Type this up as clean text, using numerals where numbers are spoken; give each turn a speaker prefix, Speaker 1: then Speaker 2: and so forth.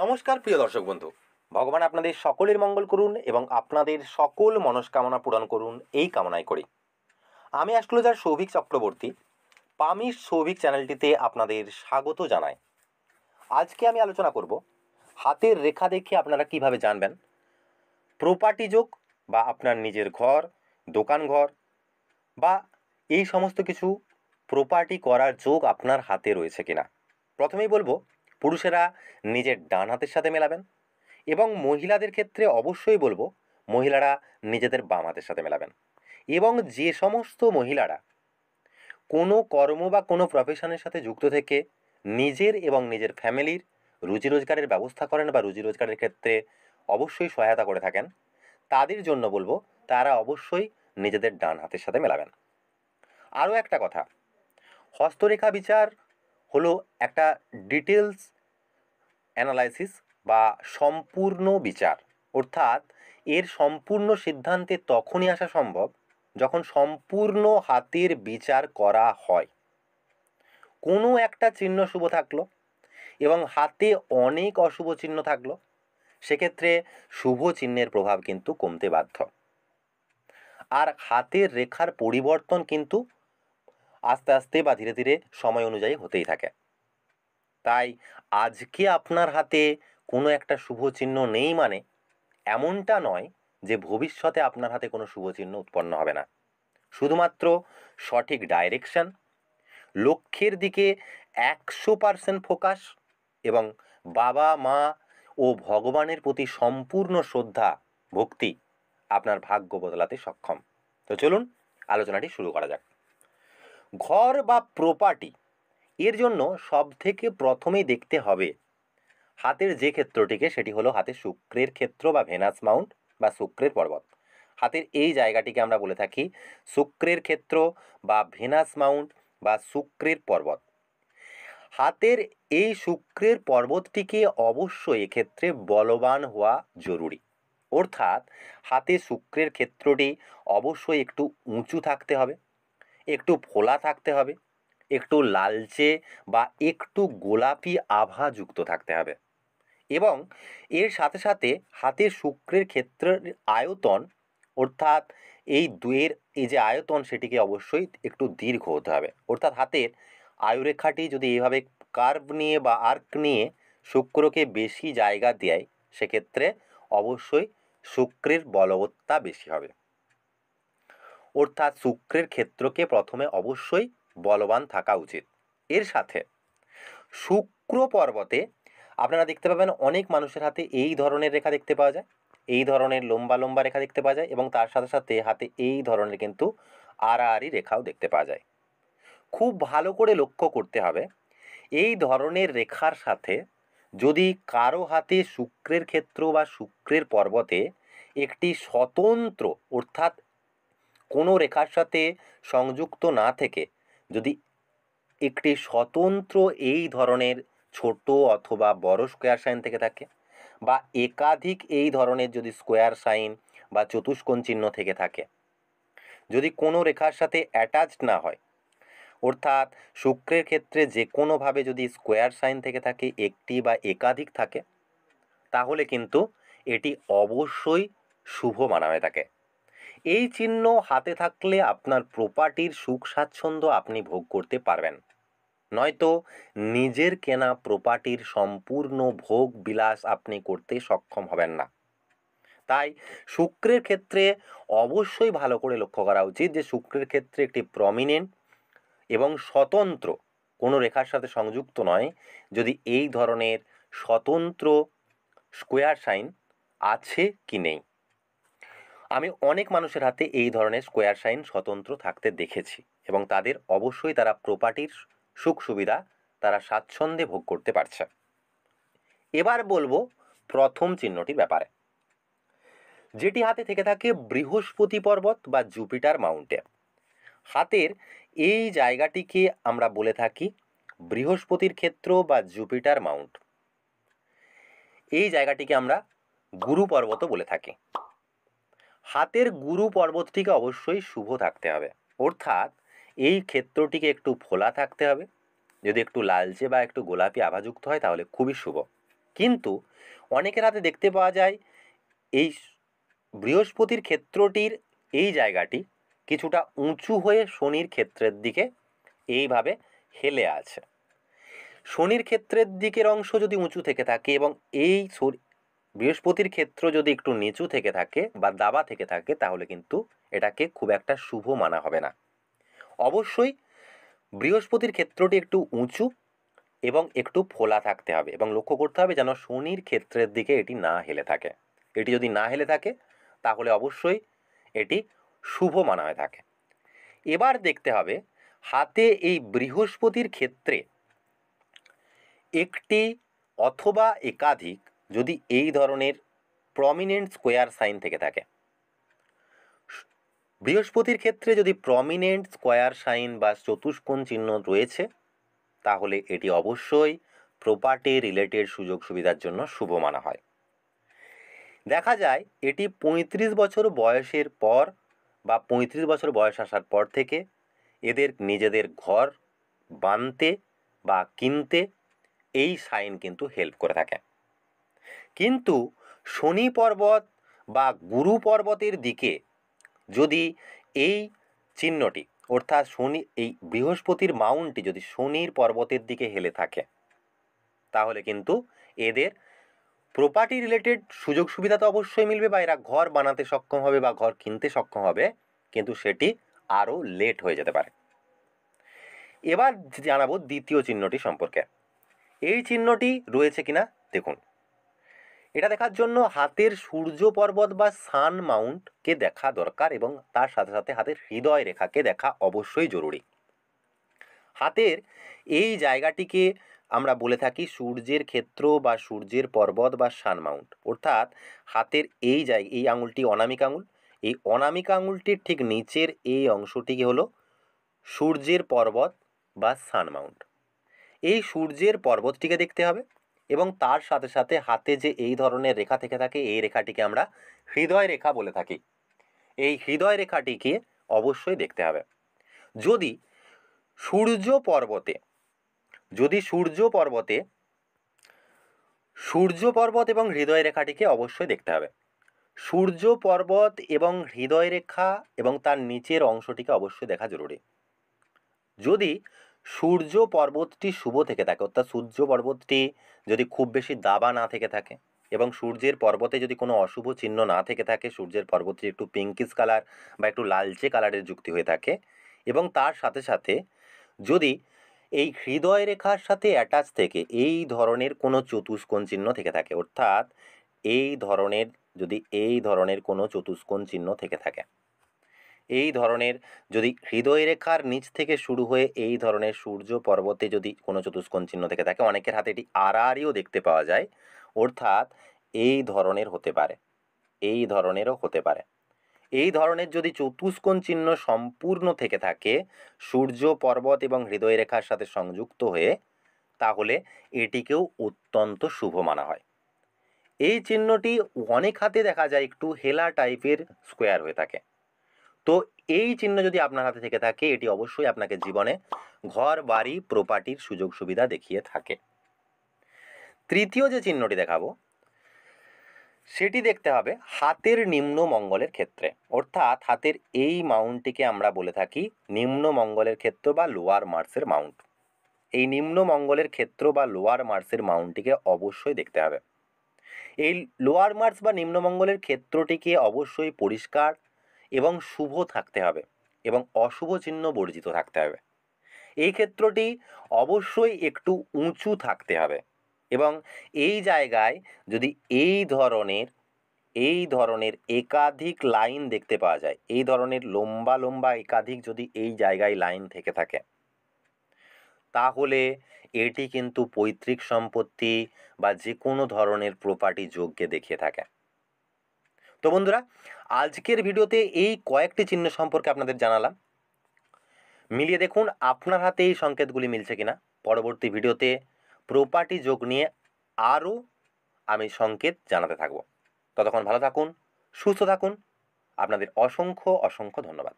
Speaker 1: নমস্কার প্রিয় দর্শক বন্ধু। ভগবান আপনাদের সকলের মঙ্গল করুন এবং আপনাদের সকল মনস্কামনা পূরণ করুন এই কামনাই করি। আমি অ্যাস্ট্রোলজার সৌভিক চক্রবর্তী, পামির সৌভিক চ্যানেলটিতে আপনাদের স্বাগত জানাই। আজকে আমি আলোচনা করব হাতের রেখা দেখে আপনারা কিভাবে জানবেন প্রপার্টি যোগ বা আপনার নিজের ঘর, দোকান ঘর বা এই সমস্ত কিছু প্রপার্টি করার যোগ আপনার হাতে রয়েছে কিনা। প্রথমেই বলবো পুরুষেরা নিজের ডান হাতের সাথে মেলাবেন এবং মহিলাদের ক্ষেত্রে অবশ্যই বলবো মহিলারা নিজেদের বাম হাতের সাথে মেলাবেন। এবং যে সমস্ত মহিলারা কোনো কর্ম বা কোনো প্রফেশনের সাথে যুক্ত থেকে নিজের এবং নিজের ফ্যামিলির রুজি রোজগারের ব্যবস্থা করেন বা রুজি রোজগারের ক্ষেত্রে অবশ্যই সহায়তা করে থাকেন, তাদের জন্য বলবো তারা অবশ্যই নিজেদের ডান হাতের সাথে মেলাবেন। আরও একটা কথা, হস্তরেখা বিচার হলো একটা ডিটেলস অ্যানালাইসিস বা সম্পূর্ণ বিচার, অর্থাৎ এর সম্পূর্ণ সিদ্ধান্তে তখনই আসা সম্ভব যখন সম্পূর্ণ হাতের বিচার করা হয়। কোনো একটা চিহ্ন শুভ থাকলো এবং হাতে অনেক অশুভ চিহ্ন থাকলো, সেক্ষেত্রে শুভ চিহ্নের প্রভাব কিন্তু কমতে বাধ্য। আর হাতের রেখার পরিবর্তন কিন্তু আস্তে আস্তে বা ধীরে ধীরে সময় অনুযায়ী হতেই থাকে। তাই আজকে আপনার হাতে কোনো একটা শুভ চিহ্ন নেই মানে এমনটা নয় যে ভবিষ্যতে আপনার হাতে কোনো শুভ চিহ্ন উৎপন্ন হবে না। শুধুমাত্র সঠিক ডাইরেকশন, লক্ষ্যের দিকে 100% ফোকাস এবং বাবা মা ও ভগবানের প্রতি সম্পূর্ণ শ্রদ্ধা ভক্তি আপনার ভাগ্য বদলাতে সক্ষম। তো চলুন আলোচনাটি শুরু করা যাক। ঘর বা প্রপার্টি এর জন্য সব থেকে প্রথমেই দেখতে হবে হাতের যে ক্ষেত্রটিকে, সেটি হলো হাতের শুক্রের ক্ষেত্র বা ভেনাস মাউন্ট বা শুক্রের পর্বত। হাতের এই জায়গাটিকে আমরা বলে থাকি শুক্রের ক্ষেত্র বা ভেনাস মাউন্ট বা শুক্রের পর্বত। হাতের এই শুক্রের পর্বতটিকে অবশ্যই এক্ষেত্রে বলবান হওয়া জরুরি, অর্থাৎ হাতে শুক্রের ক্ষেত্রটি অবশ্যই একটু উঁচু থাকতে হবে, একটু ফোলা থাকতে হবে, একটু লালচে বা একটু গোলাপি আভাযুক্ত থাকতে হবে এবং এর সাথে সাথে হাতের শুক্রের ক্ষেত্রের আয়তন, অর্থাৎ এই দুয়ের এই যে আয়তন সেটিকে অবশ্যই একটু দীর্ঘ হতে হবে। অর্থাৎ হাতের আয়ুরেখাটি যদি এইভাবে কার্ভ নিয়ে বা আর্ক নিয়ে শুক্রকে বেশি জায়গা দেয়, সেক্ষেত্রে অবশ্যই শুক্রের বলবত্তা বেশি হবে। অর্থাৎ শুক্রের ক্ষেত্রকে প্রথমে অবশ্যই বলবান থাকা উচিত। এর সাথে শুক্র পর্বতে আপনারা দেখতে পাবেন অনেক মানুষের হাতে এই ধরনের রেখা দেখতে পাওয়া যায়, এই ধরনের লম্বা লম্বা রেখা দেখতে পাওয়া যায় এবং তার সাথে সাথে হাতে এই ধরনের কিন্তু আড়াআড়ি রেখাও দেখতে পাওয়া যায়। খুব ভালো করে লক্ষ্য করতে হবে এই ধরনের রেখার সাথে যদি কারো হাতে শুক্রের ক্ষেত্র বা শুক্রের পর্বতে একটি স্বতন্ত্র, অর্থাৎ কোনো রেখার সাথে সংযুক্ত না থেকে যদি একটি স্বতন্ত্র এই ধরনের ছোট অথবা বড় স্কোয়ার সাইন থেকে থাকে বা একাধিক এই ধরনের যদি স্কোয়ার সাইন বা চতুষ্কোণ চিহ্ন থেকে থাকে, যদি কোনো রেখার সাথে অ্যাটাচড না হয়, অর্থাৎ শুক্রের ক্ষেত্রে যে কোনোভাবে যদি স্কোয়ার সাইন থেকে থাকে, একটি বা একাধিক থাকে, তাহলে কিন্তু এটি অবশ্যই শুভ মানা হয়ে থাকে। এই চিহ্ন হাতে থাকলে আপনার প্রপার্টির সুখ স্বাচ্ছন্দ্য আপনি ভোগ করতে পারবেন, নয়তো নিজের কেনা প্রপার্টির সম্পূর্ণ ভোগ বিলাস আপনি করতে সক্ষম হবেন না। তাই শুক্রের ক্ষেত্রে অবশ্যই ভালো করে লক্ষ্য করা উচিত যে শুক্রের ক্ষেত্রে একটি প্রমিনেন্ট এবং স্বতন্ত্র, কোনো রেখার সাথে সংযুক্ত নয়, যদি এই ধরনের স্বতন্ত্র স্কোয়ার সাইন আছে কি নেই। আমি অনেক মানুষের হাতে এই ধরনের স্কোয়ার সাইন স্বতন্ত্র থাকতে দেখেছি এবং তাদের অবশ্যই তারা প্রপার্টির সুখ সুবিধা তারা স্বাচ্ছন্দ্যে ভোগ করতে পারছে। এবার বলবো প্রথম চিহ্নটির ব্যাপারে, যেটি হাতে থেকে থাকে বৃহস্পতি পর্বত বা জুপিটার মাউন্টে। হাতের এই জায়গাটিকে আমরা বলে থাকি বৃহস্পতির ক্ষেত্র বা জুপিটার মাউন্ট। এই জায়গাটিকে আমরা গুরু পর্বতও বলে থাকি। হাতের গুরু পর্বতটিকে অবশ্যই শুভ থাকতে হবে, অর্থাৎ এই ক্ষেত্রটিকে একটু ফোলা থাকতে হবে, যদি একটু লালচে বা একটু গোলাপি আভাযুক্ত হয় তাহলে খুবই শুভ। কিন্তু অনেকের হাতে দেখতে পাওয়া যায় এই বৃহস্পতির ক্ষেত্রটির এই জায়গাটি কিছুটা উঁচু হয়ে শনির ক্ষেত্রের দিকে এইভাবে হেলে আছে। শনির ক্ষেত্রের দিকের অংশ যদি উঁচু থেকে থাকে এবং এই বৃহস্পতির ক্ষেত্র যদি একটু নিচু থেকে থাকে বা দাবা থেকে থাকে, তাহলে কিন্তু এটাকে খুব একটা শুভ মানা হবে না। অবশ্যই বৃহস্পতির ক্ষেত্রটি একটু উঁচু এবং একটু ফোলা থাকতে হবে এবং লক্ষ্য করতে হবে যেন শনির ক্ষেত্রের দিকে এটি না হেলে থাকে। এটি যদি না হেলে থাকে তাহলে অবশ্যই এটি শুভ মানা হয়ে থাকে। এবার দেখতে হবে হাতে এই বৃহস্পতির ক্ষেত্রে একটি অথবা একাধিক যদি এই ধরনের প্রমিনেন্ট স্কোয়ার সাইন থেকে থাকে। বৃহস্পতির ক্ষেত্রে যদি প্রমিনেন্ট স্কোয়ার সাইন বা চতুষ্কোণ চিহ্ন রয়েছে তাহলে এটি অবশ্যই প্রপার্টি রিলেটেড সুযোগ সুবিধার জন্য শুভ মানা হয়। দেখা যায় এটি ৩৫ বছর বয়সের পর বা ৩৫ বছর বয়স আসার পর থেকে এদের নিজেদের ঘর বানতে বা কিনতে এই সাইন কিন্তু হেল্প করে থাকে। কিন্তু শনি পর্বত বা গুরু পর্বতের দিকে যদি এই চিহ্নটি অর্থাৎ শনি এই বৃহস্পতির মাউন্টটি যদি শনির পর্বতের দিকে হেলে থাকে তাহলে কিন্তু এদের প্রপার্টি রিলেটেড সুযোগ সুবিধা তো অবশ্যই মিলবে বা এরা ঘর বানাতে সক্ষম হবে বা ঘর কিনতে সক্ষম হবে, কিন্তু সেটি আরও লেট হয়ে যেতে পারে। এবার জানাবো দ্বিতীয় চিহ্নটি সম্পর্কে। এই চিহ্নটি রয়েছে কিনা দেখুন। এটা দেখার জন্য হাতের সূর্য পর্বত বা সান মাউন্টকে দেখা দরকার এবং তার সাথে সাথে হাতের হৃদয় রেখাকে দেখা অবশ্যই জরুরি। হাতের এই জায়গাটিকে আমরা বলে থাকি সূর্যের ক্ষেত্র বা সূর্যের পর্বত বা সান মাউন্ট। অর্থাৎ হাতের এই আঙুলটি অনামিক আঙুল, এই অনামিক আঙুলটির ঠিক নিচের এই অংশটিকে হলো সূর্যের পর্বত বা সান মাউন্ট। এই সূর্যের পর্বতটিকে দেখতে হবে এবং তার সাথে সাথে হাতে যে এই ধরনের রেখা থেকে থাকে এই রেখাটিকে আমরা হৃদয় রেখা বলে থাকি। এই হৃদয় রেখাটিকে অবশ্যই দেখতে হবে। যদি সূর্য পর্বতে সূর্য পর্বত এবং হৃদয় রেখাটিকে অবশ্যই দেখতে হবে। সূর্য পর্বত এবং হৃদয় রেখা এবং তার নিচের অংশটিকে অবশ্যই দেখা জরুরি। যদি সূর্য পর্বতটি শুভ থেকে থাকে অর্থাৎ সূর্য পর্বতটি যদি খুব বেশি দাবা না থেকে থাকে এবং সূর্যের পর্বতে যদি কোনো অশুভ চিহ্ন না থেকে থাকে, সূর্যের পর্বতটি একটু পিঙ্কিশ কালার বা একটু লালচে কালারের যুক্তি হয়ে থাকে এবং তার সাথে সাথে যদি এই হৃদয় রেখার সাথে অ্যাটাচ থেকে এই ধরনের কোনো চতুষ্কোণ চিহ্ন থেকে থাকে, অর্থাৎ এই ধরনের কোনো চতুষ্কোণ চিহ্ন থেকে থাকে, এই ধরনের যদি হৃদয় রেখার নিচ থেকে শুরু হয়ে এই ধরনের সূর্য পর্বতে যদি কোনো চতুষ্কোণ চিহ্ন থেকে থাকে, অনেকের হাতে এটি আড়াআড়িও দেখতে পাওয়া যায়, অর্থাৎ এই ধরনের হতে পারে, এই ধরনেরও হতে পারে। এই ধরনের যদি চতুষ্কোণ চিহ্ন সম্পূর্ণ থেকে থাকে সূর্য পর্বত এবং হৃদয় রেখার সাথে সংযুক্ত হয়ে, তাহলে এটিকেও অত্যন্ত শুভ মানা হয়। এই চিহ্নটি অনেক হাতে দেখা যায় একটু হেলা টাইপের স্কোয়ার হয়ে থাকে। তো এই চিহ্ন যদি আপনার হাতে থেকে থাকে এটি অবশ্যই আপনাকে জীবনে ঘর বাড়ি প্রপার্টির সুযোগ সুবিধা দেখিয়ে থাকে। তৃতীয় যে চিহ্নটি দেখাবো সেটি দেখতে হবে হাতের নিম্ন মঙ্গলের ক্ষেত্রে, অর্থাৎ হাতের এই মাউন্টটিকে আমরা বলে থাকি নিম্ন মঙ্গলের ক্ষেত্র বা লোয়ার মার্সের মাউন্ট। এই নিম্ন মঙ্গলের ক্ষেত্র বা লোয়ার মার্সের মাউন্টটিকে অবশ্যই দেখতে হবে। এই লোয়ার মার্স বা নিম্ন মঙ্গলের ক্ষেত্রটিকে অবশ্যই পরিষ্কার এবং শুভ থাকতে হবে এবং অশুভ চিহ্ন বর্জিত থাকতে হবে। এই ক্ষেত্রটি অবশ্যই একটু উঁচু থাকতে হবে এবং এই জায়গায় যদি এই ধরনের একাধিক লাইন দেখতে পাওয়া যায়, এই ধরনের লম্বা লম্বা একাধিক যদি এই জায়গায় লাইন থেকে থাকে, তাহলে এটি কিন্তু পৈতৃক সম্পত্তি বা যে কোনো ধরনের প্রপার্টি যোগকে দেখিয়ে থাকে। তো বন্ধুরা, আজকের ভিডিওতে এই কয়েকটি চিহ্ন সম্পর্কে আপনাদের জানালাম। মিলিয়ে দেখুন আপনার হাতে এই সংকেতগুলি মিলছে কিনা। পরবর্তী ভিডিওতে প্রপার্টি যোগ নিয়ে আরও আমি সংকেত জানাতে থাকব। ততক্ষণ ভালো থাকুন, সুস্থ থাকুন। আপনাদের অসংখ্য অসংখ্য ধন্যবাদ।